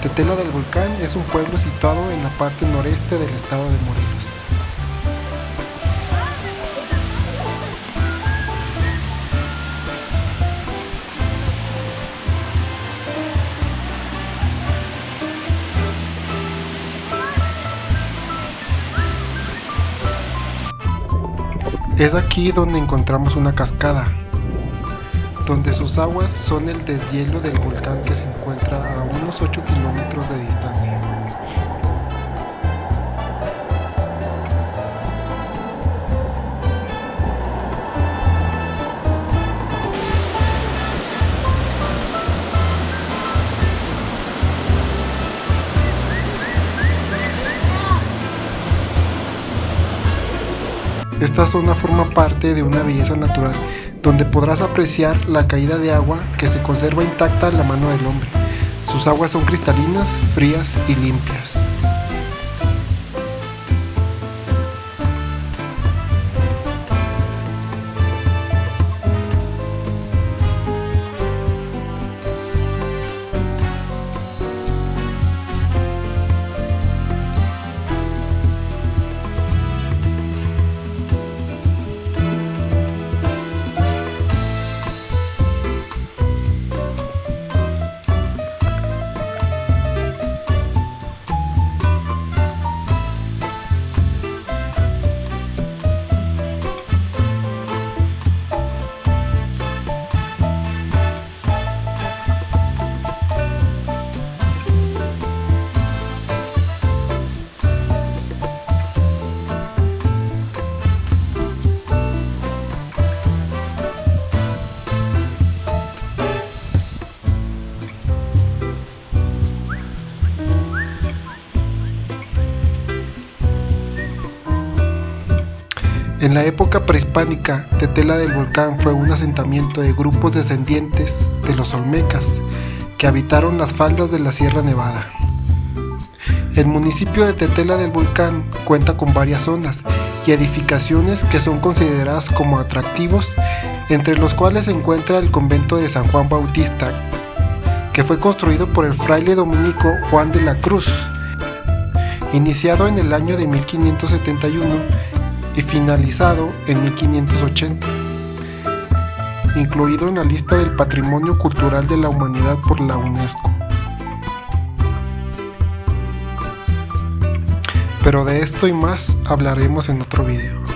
Tetela del Volcán es un pueblo situado en la parte noreste del estado de Morelos. Es aquí donde encontramos una cascada, donde sus aguas son el deshielo del volcán que se encuentra a unos 8 kilómetros de distancia. Esta zona forma parte de una belleza natural donde podrás apreciar la caída de agua que se conserva intacta a la mano del hombre. Sus aguas son cristalinas, frías y limpias. En la época prehispánica, Tetela del Volcán fue un asentamiento de grupos descendientes de los olmecas que habitaron las faldas de la Sierra Nevada. El municipio de Tetela del Volcán cuenta con varias zonas y edificaciones que son consideradas como atractivos, entre los cuales se encuentra el convento de San Juan Bautista, que fue construido por el fraile dominico Juan de la Cruz, iniciado en el año de 1571 y finalizado en 1580, incluido en la lista del Patrimonio Cultural de la Humanidad por la UNESCO. Pero de esto y más hablaremos en otro video.